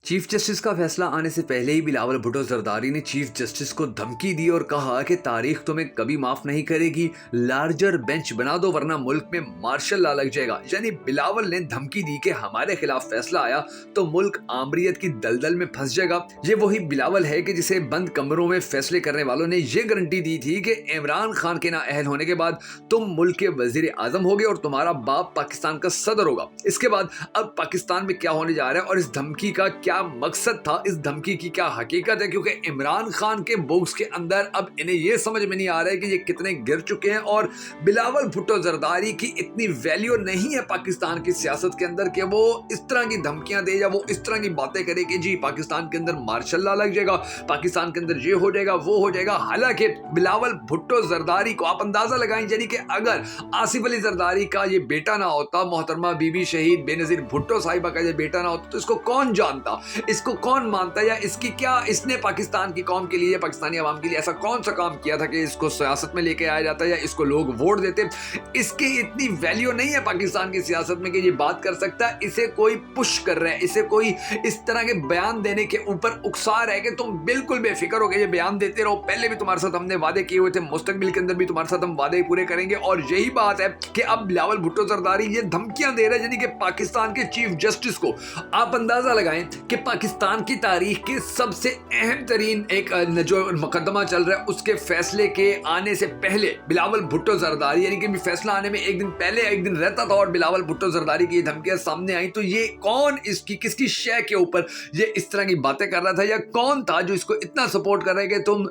Chief justice का फैसला आने से पहले ही बिलावल भुट्टो जरदारी ने चीफ जस्टिस को धमकी दी और कहा कि तारीख तुम्हें कभी माफ नहीं करेगी, लार्जर बेंच बना दो वरना मुल्क में मार्शल लॉ लग जाएगा। यानी बिलावल ने धमकी दी कि हमारे खिलाफ फैसला आया तो मुल्क आमरीत की दलदल में फंस जाएगा। ये वही बिलावल है कि जिसे बंद कमरों में फैसले करने वालों ने ये गारंटी दी थी कि इमरान खान के नाअहल होने के बाद तुम मुल्क के वजीर आजम होगे और तुम्हारा बाप पाकिस्तान का सदर होगा। इसके बाद अब पाकिस्तान में क्या होने जा रहा है और इस धमकी का क्या मकसद था, इस धमकी की क्या हकीकत है, क्योंकि इमरान खान के बुक्स के अंदर अब इन्हें यह समझ में नहीं आ रहा है कि ये कितने गिर चुके हैं और बिलावल भुट्टो जरदारी की इतनी वैल्यू नहीं है पाकिस्तान की सियासत के अंदर कि वो इस तरह की धमकियां दे या वो इस तरह की बातें करे कि जी पाकिस्तान के अंदर मार्शल लॉ लग जाएगा, पाकिस्तान के अंदर ये हो जाएगा वो हो जाएगा। हालांकि बिलावल भुट्टो जरदारी को आप अंदाजा लगाएं, यानी कि अगर आसिफ अली जरदारी का ये बेटा ना होता, मोहतरमा बीबी शहीद बेनजीर भुट्टो साहिबा का ये बेटा ना होता, तो इसको कौन जानता, इसको कौन मानता, या इसकी क्या इसने पाकिस्तान की कौम के लिए, पाकिस्तानी आवाम के लिए ऐसा कौन सा काम किया था कि इसको सियासत में लेके आया जाता या इसको लोग वोट देते। इसकी इतनी वैल्यू नहीं है पाकिस्तान की सियासत में कि ये बात कर सकता है। इसे कोई पुश कर रहा है, इसे कोई इस तरह के बयान देने के ऊपर उकसा रहा है कि तुम बिल्कुल बेफिक्र हो गए, ये बयान देते रहो, पहले भी तुम्हारे साथ हमने वादे किए हुए थे, मुस्तकबिल के अंदर भी तुम्हारे साथ हम वादे पूरे करेंगे। और यही बात है कि अब बिलावल भुट्टो जरदारी ये धमकियां दे रहा है, यानी कि पाकिस्तान के चीफ जस्टिस को। आप अंदाजा लगाएं कि पाकिस्तान की तारीख के सबसे अहम तरीन एक जो मुकदमा चल रहा है उसके फैसले के आने से पहले बिलावल भुट्टो जरदारी, यानी कि फैसला आने में एक दिन पहले एक दिन रहता था और बिलावल भुट्टो जरदारी की धमकियां सामने आई, तो ये कौन इसकी किसकी शय के ऊपर ये इस तरह की बातें कर रहा था, या कौन था जो इसको इतना सपोर्ट कर रहा है कि तुम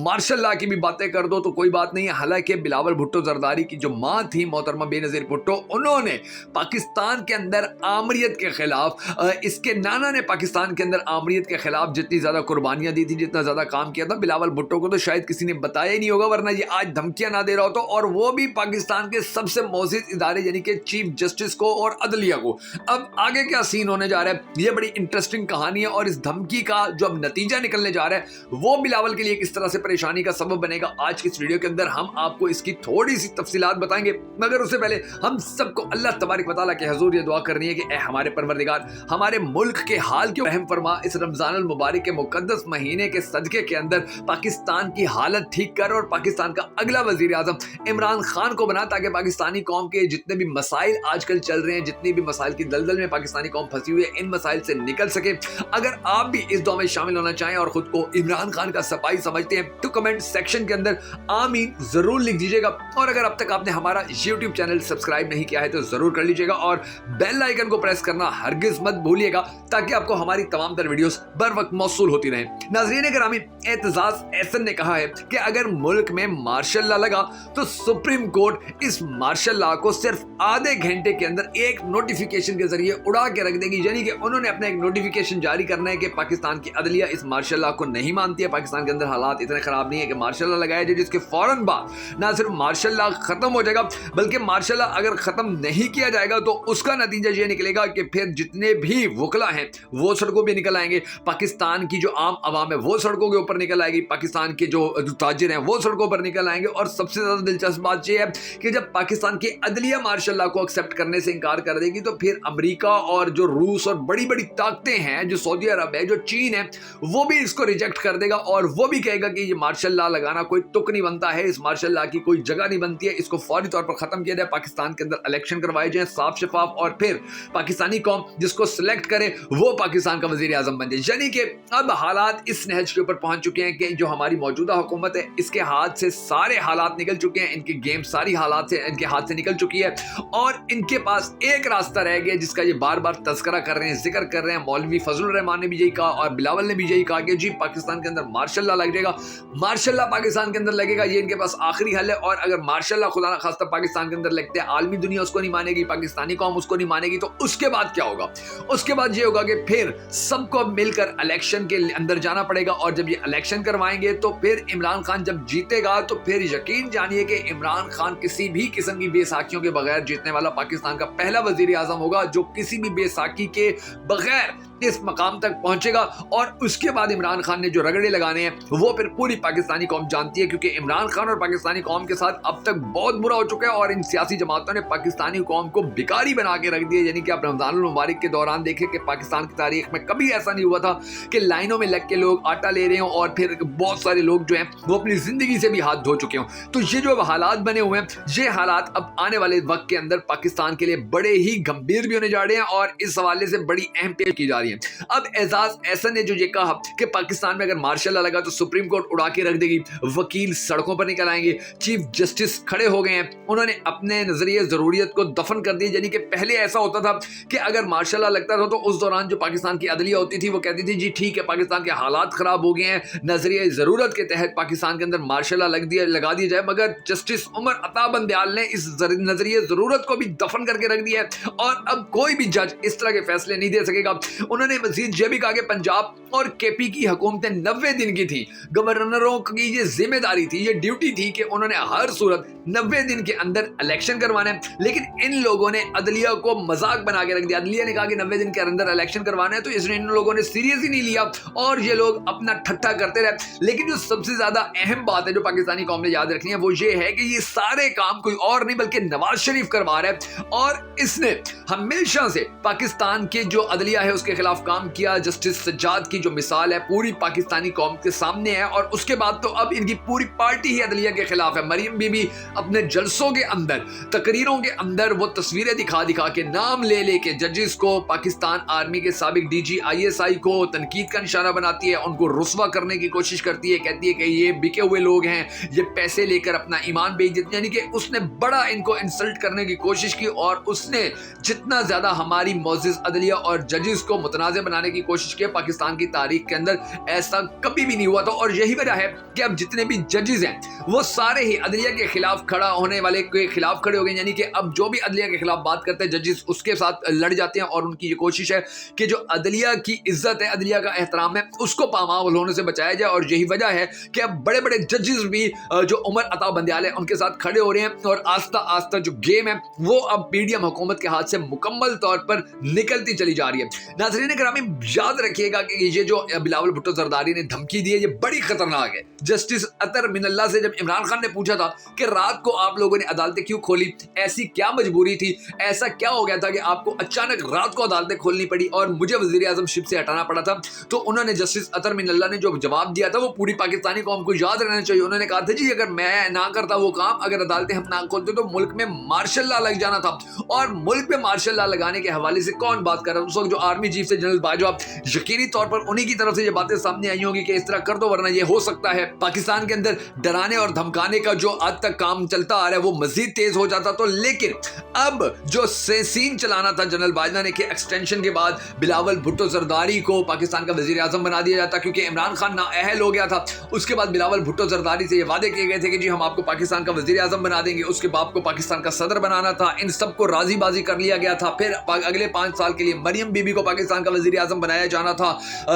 मार्शल लॉ की भी बातें कर दो तो कोई बात नहीं है। हालांकि बिलावल भुट्टो जरदारी की जो मां थी मोहतरमा बेनजीर भुट्टो, उन्होंने पाकिस्तान के अंदर आमरीत के खिलाफ, इसके नाना ने पाकिस्तान के अंदर आमरीत के खिलाफ जितनी ज्यादा कुर्बानियां दी थी, जितना ज्यादा काम किया था, बिलावल भुट्टो को तो शायद किसी ने बताया ही नहीं होगा, वरना ये आज धमकियां ना दे रहा होता, और वो भी पाकिस्तान के सबसे मोअज़्ज़िज़ इदारे यानी कि चीफ जस्टिस को और अदलिया को। अब आगे क्या सीन होने जा रहा है, ये बड़ी इंटरेस्टिंग कहानी है और इस धमकी का जो अब नतीजा निकलने जा रहा है वो बिलावल के लिए किस तरह से परेशानी का सबब बनेगा, आज की इस वीडियो के अंदर हम आपको इसकी थोड़ी सी तफसीलात बताएंगे। मगर उससे पहले हम सबको अल्लाह तबारक व तआला के हुजूर ये दुआ करनी है कि ए हमारे परवरदिगार, हमारे मुल्क के हाल के रहम फरमा, इस रमजान अल मुबारक के मुकद्दस महीने के सदके के अंदर पाकिस्तान की हालत ठीक कर और पाकिस्तान का अगला वजीर आजम इमरान खान को बना, ताकि पाकिस्तानी कौम के जितने भी मसाइल आजकल चल रहे हैं, जितनी भी मसाइल की दलदल में पाकिस्तानी कौम फंसी हुई है, इन मसाइल से निकल सके। अगर आप भी इस दुआ में शामिल होना चाहें और खुद को इमरान खान का सपाई समझते हैं तो कमेंट सेक्शन के अंदर आमीन जरूर लिख दीजिएगा। और अगर अब तक आपने हमारा यूट्यूब चैनल सब्सक्राइब नहीं किया है तो जरूर कर लीजिएगा और बेल आइकन को प्रेस करना हरगिज मत भूलिएगा, ताकि आपको हमारी तमाम तर वीडियोस बर वक्त मौसूल होती रहे। नाज़रीन गिरामी, एतजाज एहसन ने कहा है कि अगर मुल्क में मार्शल लॉ लगा तो सुप्रीम कोर्ट इस मार्शल लॉ को सिर्फ आधे घंटे के अंदर एक नोटिफिकेशन के जरिए उड़ा के रख देगी। यानी कि उन्होंने अपना एक नोटिफिकेशन जारी करना है कि पाकिस्तान की अदलिया इस मार्शल लॉ को नहीं मानती है, पाकिस्तान के अंदर हालात इतने खराब नहीं है कि मार्शल लॉ लगाया जाए, जिसके फौरन बाद ना सिर्फ मार्शल लॉ खत्म हो जाएगा बल्कि मार्शल लॉ अगर खत्म नहीं किया जाएगा तो उसका नतीजा ये निकलेगा कि फिर जितने भी वकला हैं वो सड़कों पे निकल आएंगे, पाकिस्तान की जो आम आवाम है वो सड़कों के ऊपर निकल आएगी, पाकिस्तान के जो ताजिर हैं वो सड़कों पर निकल आएंगे। और सबसे ज्यादा दिलचस्प बात यह है कि जब पाकिस्तान की अदलिया मार्शल लॉ को एक्सेप्ट करने से इनकार कर देगी तो फिर अमेरिका और जो रूस और बड़ी बड़ी ताकतें हैं, जो सऊदी अरब है, जो चीन है, वो भी इसको रिजेक्ट कर देगा और वो भी कहेगा कि ये मार्शल लॉ लगाना कोई तुक नहीं बनता है, इस मार्शल लॉ की कोई जगह नहीं बनती है, इसको फौरी तौर पर खत्म किया जाए, पाकिस्तान के अंदर इलेक्शन करवाए जाए साफ शफाफ, और फिर पाकिस्तानी कौम जिसको सिलेक्ट करे वो पाकिस्तान का वजीर आजम बन जाए। यानी कि अब हालात इस नहज के ऊपर पहुंच चुके हैं कि जो हमारी मौजूदा हुकूमत है इसके हाथ से सारे हालात निकल चुके हैं, इनकी गेम सारी हालात से इनके हाथ से निकल चुकी है और इनके पास एक रास्ता रह गया जिसका ये बार बार तज़किरा कर रहे हैं, जिक्र कर रहे हैं। मौलवी फजलुर रहमान ने भी यही कहा और बिलावल ने भी यही कहा कि जी पाकिस्तान के अंदर मार्शल लॉ लग जाएगा, मार्शल लॉ पाकिस्तान के अंदर लगेगा, ये इनके पास आखिरी हल है। और अगर मार्शल लॉ खुदा ना खास्ता पाकिस्तान के अंदर लगते हैं, आलमी दुनिया उसको नहीं मानेगी, पाकिस्तानी कौम उसको नहीं मानेगी, तो उसके बाद क्या होगा? उसके बाद ये होगा कि फिर सबको मिलकर इलेक्शन के अंदर जाना पड़ेगा और जब ये इलेक्शन करवाएंगे तो फिर इमरान खान जब जीतेगा तो फिर यकीन जानिए कि इमरान खान किसी भी किस्म की बेसाखियों के बगैर जीतने वाला पाकिस्तान का पहला वजीर आजम होगा, जो किसी भी बेसाखी के बगैर इस मकाम तक पहुंचेगा। और उसके बाद इमरान खान ने जो रगड़े लगाने हैं वो फिर पूरी पाकिस्तानी कौम जानती है, क्योंकि इमरान खान और पाकिस्तानी कौम के साथ अब तक बहुत बुरा हो चुका है और इन सियासी जमातों ने पाकिस्तानी कौम को भिखारी बना के रख दिया। यानी कि आप रमजान मुबारक के दौरान देखें कि पाकिस्तान की तारीख में कभी ऐसा नहीं हुआ था कि लाइनों में लग के लोग आटा ले रहे हों और फिर बहुत सारे लोग जो हैं वो अपनी जिंदगी से भी हाथ धो चुके हों। तो ये जो हालात बने हुए हैं, ये हालात अब आने वाले वक्त के अंदर पाकिस्तान के लिए बड़े ही गंभीर भी होने जा रहे हैं और इस हवाले से बड़ी अहम पेश की जा रही है। अब एजाज एहसन ने जो ये कहा कि पाकिस्तान में अगर मार्शल लॉ लगा तो सुप्रीम कोर्ट उड़ा के रख देगी, वकील सड़कों पर निकल आएंगे, चीफ जस्टिस खड़े हो गए हैं, उन्होंने अपने नजरिए जरूरियत को दफन कर दिया। यानी कि पहले ऐसा होता था कि अगर मार्शल लॉ लगता था तो उस दौरान जो पाकिस्तान की अदलिया होती थी वो कहती थी जी ठीक है, पाकिस्तान के हालात खराब हो गए हैं, नजरिए जरूरत के तहत पाकिस्तान के अंदर मार्शल लॉ लगा दिया जाए। मगर जस्टिस उमर अता बंदयाल ने इस नजरिए जरूरत को भी दफन करके रख दिया है और अब कोई भी जज इस तरह के फैसले नहीं दे सकेगा। उन्होंने मजीद ये भी कहा कि पंजाब और केपी की हुकूमतें 90 दिन की थी, गवर्नरों की ये जिम्मेदारी थी, ये ड्यूटी थी कि उन्होंने हर सूरत 90 दिन के अंदर इलेक्शन करवाना है। लेकिन इन लोगों ने अदलिया को मजाक बना के रख दिया। अदलिया ने कहा कि 90 दिन के अंदर इलेक्शन करवाना है, तो इसलिए इन लोगों ने सीरियस ही नहीं लिया और ये लोग अपना ठट्ठा करते रहे। लेकिन जो सबसे ज्यादा अहम बात है जो पाकिस्तानी कौम ने याद रखनी है वो ये है कि ये सारे काम कोई और नहीं बल्कि नवाज शरीफ करवा रहा है और इसने हमेशा से पाकिस्तान के जो अदलिया है उसके खिलाफ काम किया। जस्टिस सज्जाद की जो मिसाल है पूरी पाकिस्तानी कौम के सामने है और उसके बाद तो अब इनकी पूरी पार्टी ही अदलिया के खिलाफ है। मरियम बीबी अपने जलसों के अंदर, तकरीरों के अंदर वो तस्वीरें दिखा दिखा के, नाम ले ले के जजेस को, पाकिस्तान आर्मी के साबिक डीजी ISI को तनकीद का निशाना बनाती है, उनको रुस्वा करने की कोशिश करती है, कहती है कि ये बिके हुए लोग हैं, ये पैसे लेकर अपना ईमान बेच देते हैं। यानी कि उसने बड़ा इनको इंसल्ट करने की कोशिश की और उसने जितना ज्यादा हमारी मोअज़्ज़िज़ अदलिया और जजेस को मुतनाज़ बनाने की कोशिश की पाकिस्तान की तारीख के अंदर ऐसा कभी भी नहीं हुआ था। और यही वजह है कि अब जितने भी जजेस हैं वो सारे ही अदलिया के खिलाफ खड़ा होने वाले के खिलाफ खड़े हो गए। यानी कि अब जो भी अदलिया के खिलाफ बात करते हैं जजेस उसके साथ लड़ जाते हैं और उनकी ये कोशिश है कि जो अदलिया की इज्जत है, अदलिया का एहतराम है, उसको पामाल होने से बचाया जाए। और यही वजह है कि अब बड़े बड़े जजेस भी जो उमर अता बंदयाल है उनके साथ खड़े हो रहे हैं और आस्ता आस्ता जो गेम है वो अब पीडीएम हुकूमत के हाथ से मुकम्मल तौर पर निकलती चली जा रही है। नाज़रीन करामी, याद रखिएगा कि ये जो बिलावल भुट्टो जरदारी ने धमकी दी है ये बड़ी खतरनाक है। जस्टिस अतर मिनल्ला से जब इमरान खान ने पूछा था कि रात को आप लोगों ने अदालतें क्यों खोली, ऐसी क्या मजबूरी थी, ऐसा क्या हो गया था कि आपको अचानक रात को अदालतें खोलनी पड़ी और मुझे वजीर आजम शिप से हटाना पड़ा था, तो उन्होंने जस्टिस अतर मिनल्ला ने जो जवाब दिया था वो पूरी पाकिस्तानी कौम को याद रहना चाहिए। उन्होंने कहा था जी अगर मैं ना करता वो काम, अगर अदालतें हम ना खोलते तो मुल्क में मार्शल लॉ लग जाना था। और मुल्क में मार्शल लॉ लगाने के हवाले से कौन बात कर रहा है? उस वक्त जो आर्मी चीफ से जनरल बाजवा, यकीनी तौर पर उन्हीं की तरफ से ये बातें सामने आई होंगी कि इस तरह कर दो वरना ये हो सकता है पाकिस्तान के अंदर डराने और धमकाने का जो आज तक काम चलता आ रहा है वो मजीद तेज हो जाता। तो लेकिन अब जो सीन चलाना था जनरल बाजवा ने कि एक्सटेंशन के बाद बिलावल भुट्टो जरदारी को पाकिस्तान का वजीर आजम बना दिया जाता क्योंकि इमरान खान नाअहल हो गया था। उसके बाद बिलावल भुट्टो जरदारी से ये वादे किए गए थे कि जी हम आपको पाकिस्तान का वजीर आजम बना देंगे, उसके बाप को पाकिस्तान का सदर बनाना था, इन सबको राजीबाजी कर लिया गया था। फिर अगले 5 साल के लिए मरियम बीबी को पाकिस्तान का वजीर आजम बनाया जाना था,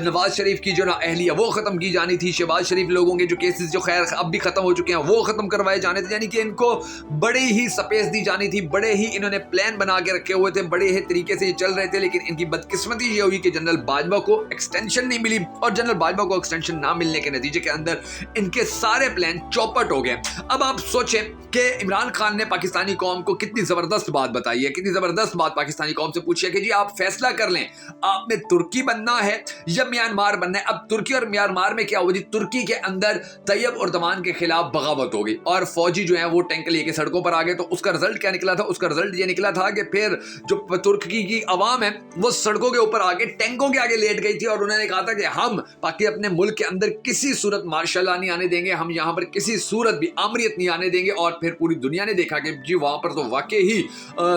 नवाज शरीफ की जो ना अहलिया वो खत्म की जानी थी, शहबाज शरीफ लोगों के जो केसेस जो खैर अब भी खत्म हो चुके हैं वो खत्म करवाए जाने थे। यानी कि इनको बड़ी ही स्पेस दी जानी थी, बड़े ही इन्होंने प्लान बना के रखे हुए थे, बड़े ही तरीके से ये चल रहे थे। लेकिन इनकी बदकिस्मती ये हुई कि जनरल बाजवा को एक्सटेंशन नहीं मिली और जनरल बाजवा को एक्सटेंशन ना मिलने के नतीजे के अंदर इनके सारे प्लान चौपट हो गए। अब आप सोचें कि इमरान खान ने पाकिस्तानी कौम को कितनी जबरदस्त बात बताई है, कितनी जबरदस्त बात पाकिस्तानी कौम से पूछी है कि जी आप फैसला कर लें, आपने तुर्की बनना है या म्यांमार बनना है। अब तुर्की और म्यांमार में क्या हुआ जी, तुर्की के अंदर तैयब उर्दमान के खिलाफ बगावत हो गई और फौजी जो है वो टैंक लेके सड़कों पर आ गए। तो उसका रिजल्ट क्या निकला था? उसका रिजल्ट ये निकला था कि फिर जो तुर्की की आवाम है वो सड़कों के ऊपर आके टैंकों के आगे लेट गई थी और उन्होंने कहा था कि हम बाकी अपने मुल्क के अंदर किसी सूरत मार्शल लॉ नहीं आने देंगे, हम यहाँ पर किसी सूरत भी आमरीत नहीं आने देंगे। और फिर पूरी दुनिया ने देखा कि जी वहां पर तो वाकई ही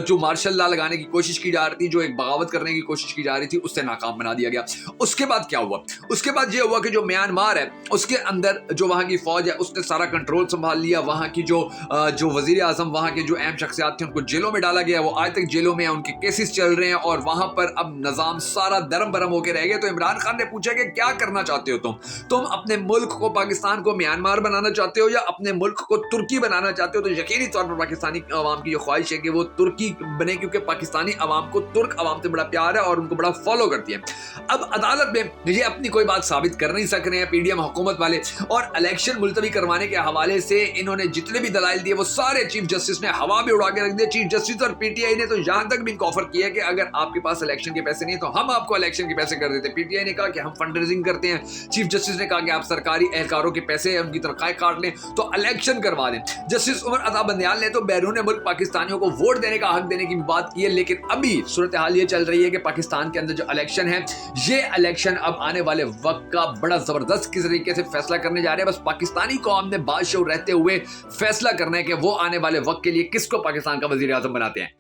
जो मार्शल लॉ लगाने की कोशिश की जा रही थी, जो एक बगावत करने की कोशिश की जा रही थी, उससे नाकाम बना दिया गया। उसके बाद क्या हुआ? उसके बाद ये हुआ कि जो म्यांमार है उसके अंदर जो वहां की फौज है उसने सारा कंट्रोल संभाल लिया। वहां की जो वजीर आजम, वहां के जो अहम शख्सियात थे उनको जेलों में डाला गया, वो आज तक जेलों में है, उनके केसेस चल रहे हैं और वहां पर अब निजाम सारा दरम बरम होकर रह गया। तो इमरान खान ने पूछा कि क्या करना चाहते हो तुम अपने मुल्क को, पाकिस्तान को म्यांमार बनाना चाहते हो या अपने मुल्क को तुर्की बनाना चाहते हो? तो यकीनी तौर पर पाकिस्तानी अवाम की ख्वाहिश है कि वो तुर्की बने क्योंकि पाकिस्तानी अवाम को तुर्क अवाम से बड़ा प्यार है और उनको बड़ा फॉलो करती है। अब अदालत में ये अपनी कोई बात साबित कर नहीं सक रहे हैं पीडीएम हुकूमत वाले, और इलेक्शन मुलतवी करवाने के हवाले से इन्होंने जितने भी दलाइल दिए वो सारे चीफ जस्टिस ने हवा में उड़ा के रख दिए। चीफ जस्टिस और पीटीआई ने तो यहां तक भी इनको ऑफर किया है कि अगर आपके पास इलेक्शन के पैसे नहीं है तो हम आपको इलेक्शन के पैसे कर देते। पीटीआई ने कहा कि हम फंड रेजिंग करते हैं, चीफ जस्टिस ने कहा कि आप सरकारी एहलकारों के पैसे उनकी तनख्वाहें काट लें तो इलेक्शन करवा दें। जस्टिस उमर अता बंदयाल ने तो बैरून मुल्क पाकिस्तानियों को वोट देने का हक देने की बात की है, लेकिन अभी सूरत हाल ये चल रही है कि पाकिस्तान के अंदर जो इलेक्शन है, ये इलेक्शन अब आने वाले वक्त का बड़ा जबरदस्त किस तरीके से फैसला करने जा रहे हैं। बस पाकिस्तानी कौम ने बादशाह रहते हुए फैसला करना है कि वो आने वाले वक्त के लिए किसको पाकिस्तान का वजीर आज़म बनाते हैं।